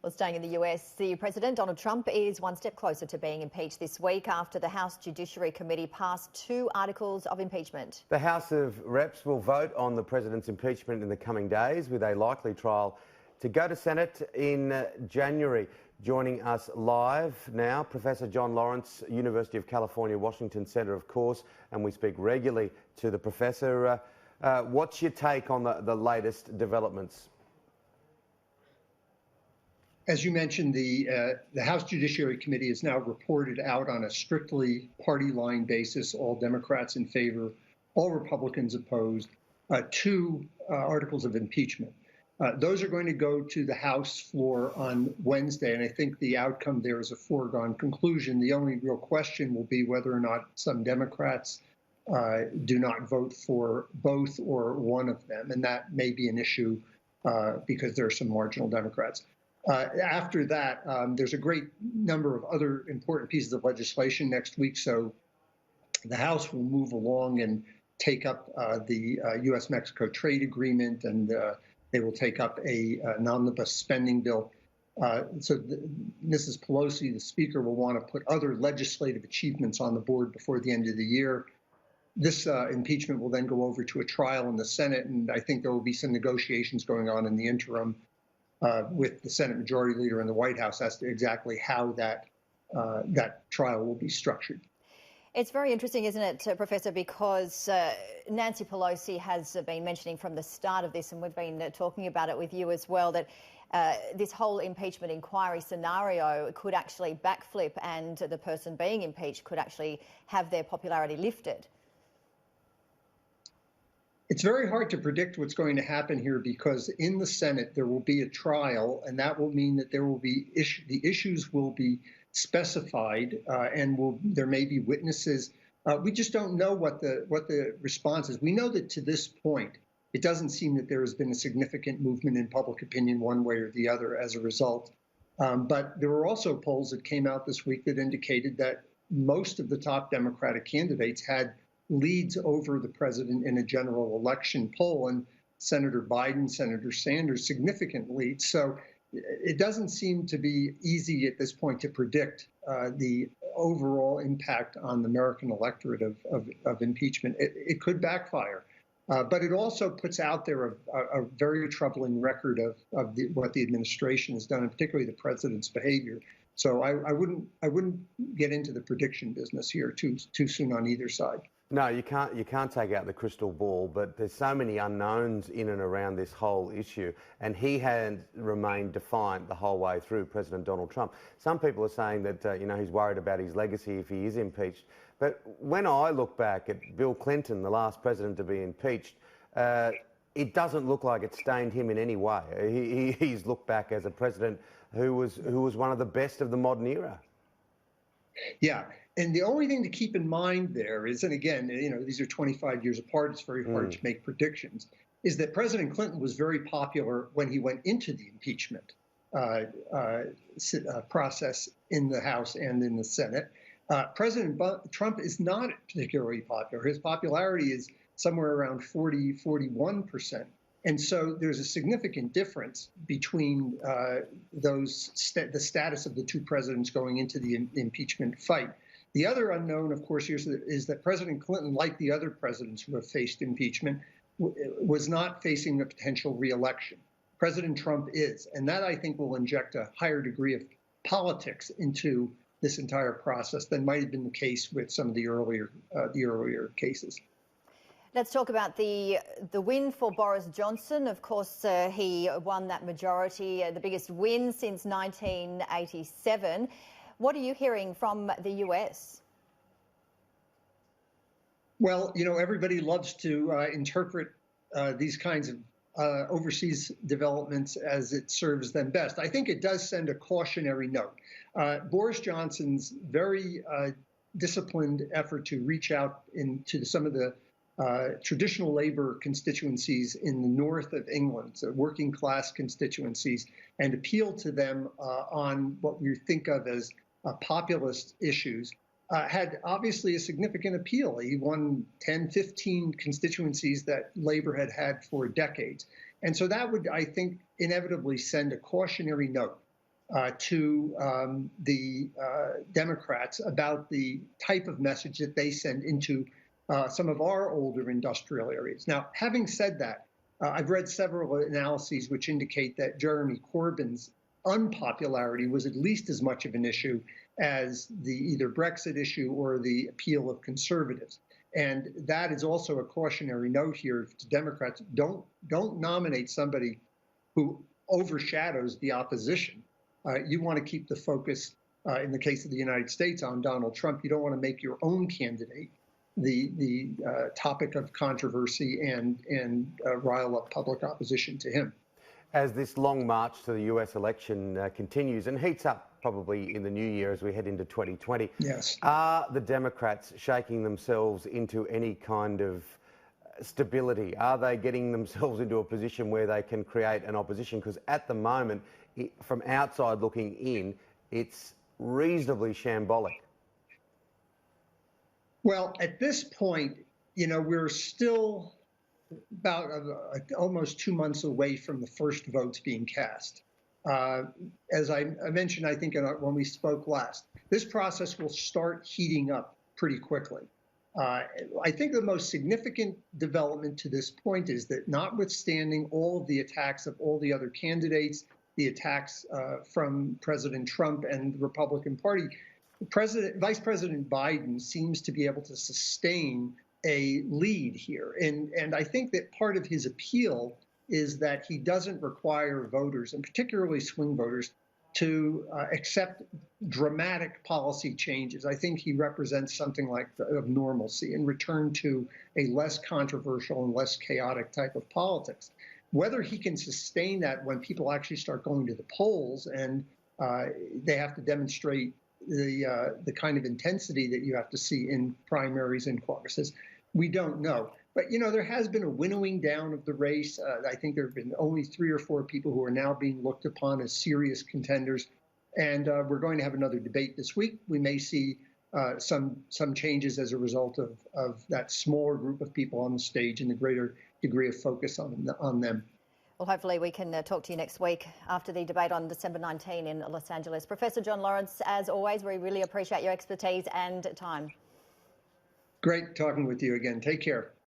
Well, staying in the US, the President Donald Trump is one step closer to being impeached this week after the House Judiciary Committee passed 2 articles of impeachment. The House of Reps will vote on the President's impeachment in the coming days, with a likely trial to go to Senate in January. Joining us live now, Professor John Lawrence, University of California, Washington Centre, of course, and we speak regularly to the Professor. What's your take on the latest developments? As you mentioned, the House Judiciary Committee has now reported out on a strictly party line basis, all Democrats in favor, all Republicans opposed, 2 articles of impeachment. Those are going to go to the House floor on Wednesday, and I think the outcome there is a foregone conclusion. The only real question will be whether or not some Democrats do not vote for both or one of them, and that may be an issue because there are some marginal Democrats. After that, there's a great number of other important pieces of legislation next week. So the House will move along and take up the U.S.-Mexico trade agreement, and they will take up an omnibus spending bill. So Mrs. Pelosi, the Speaker, will want to put other legislative achievements on the board before the end of the year. This impeachment will then go over to a trial in the Senate, and I think there will be some negotiations going on in the interim with the Senate Majority Leader and the White House as to exactly how that trial will be structured. It's very interesting, isn't it, Professor, because Nancy Pelosi has been mentioning from the start of this, and we've been talking about it with you as well, that this whole impeachment inquiry scenario could actually backflip and the person being impeached could actually have their popularity lifted. It's very hard to predict what's going to happen here because in the Senate there will be a trial, and that will mean that there will be the issues will be specified, and there may be witnesses. We just don't know what the response is. We know that to this point, it doesn't seem that there has been a significant movement in public opinion one way or the other as a result. But there were also polls that came out this week that indicated that most of the top Democratic candidates had leads over the president in a general election poll, and Senator Biden, Senator Sanders, significant leads. So it doesn't seem to be easy at this point to predict the overall impact on the American electorate of impeachment. It could backfire, but it also puts out there a very troubling record of what the administration has done, and particularly the president's behavior. So I wouldn't get into the prediction business here too soon on either side. No, you can't take out the crystal ball, but there's so many unknowns in and around this whole issue, and he has remained defiant the whole way through, President Donald Trump. Some people are saying that he's worried about his legacy if he is impeached. But when I look back at Bill Clinton, the last president to be impeached, it doesn't look like it stained him in any way. He's looked back as a president who was one of the best of the modern era. Yeah. And the only thing to keep in mind there is, and again, these are 25 years apart, it's very hard to make predictions, is that President Clinton was very popular when he went into the impeachment process in the House and in the Senate. President Trump is not particularly popular. His popularity is somewhere around 41%. And so there's a significant difference between the status of the 2 presidents going into the impeachment fight. The other unknown, of course, is that President Clinton, like the other presidents who have faced impeachment, was not facing a potential reelection. President Trump is, and that, I think, will inject a higher degree of politics into this entire process than might have been the case with some of the earlier cases. Let's talk about the win for Boris Johnson. Of course, he won that majority, the biggest win since 1987. What are you hearing from the US? Well, everybody loves to interpret these kinds of overseas developments as it serves them best. I think it does send a cautionary note. Boris Johnson's very disciplined effort to reach out into some of the traditional Labour constituencies in the north of England, so working class constituencies, and appeal to them on what we think of as populist issues, had obviously a significant appeal. He won 10, 15 constituencies that Labour had for decades. And so that would, I think, inevitably send a cautionary note to the Democrats about the type of message that they send into some of our older industrial areas. Now, having said that, I've read several analyses which indicate that Jeremy Corbyn's unpopularity was at least as much of an issue as the either Brexit issue or the appeal of conservatives. And that is also a cautionary note here to Democrats. Don't nominate somebody who overshadows the opposition. You want to keep the focus, in the case of the United States, on Donald Trump. You don't want to make your own candidate the topic of controversy and rile up public opposition to him. As this long march to the US election continues and heats up probably in the new year as we head into 2020, yes, are the Democrats shaking themselves into any kind of stability? Are they getting themselves into a position where they can create an opposition? Because at the moment, from outside looking in, it's reasonably shambolic. Well, at this point, we're still about almost 2 months away from the first votes being cast. As I mentioned, I think when we spoke last, this process will start heating up pretty quickly. I think the most significant development to this point is that notwithstanding all of the attacks of all the other candidates, the attacks from President Trump and the Republican Party, Vice President Biden seems to be able to sustain a lead here. And I think that part of his appeal is that he doesn't require voters, and particularly swing voters, to accept dramatic policy changes. I think he represents something like of normalcy and return to a less controversial and less chaotic type of politics. Whether he can sustain that when people actually start going to the polls and they have to demonstrate the kind of intensity that you have to see in primaries and caucuses, we don't know. But, there has been a winnowing down of the race. I think there have been only 3 or 4 people who are now being looked upon as serious contenders. And we're going to have another debate this week. We may see some changes as a result of that smaller group of people on the stage and the greater degree of focus on them. Well, hopefully we can talk to you next week after the debate on December 19 in Los Angeles. Professor John Lawrence, as always, we really appreciate your expertise and time. Great talking with you again. Take care.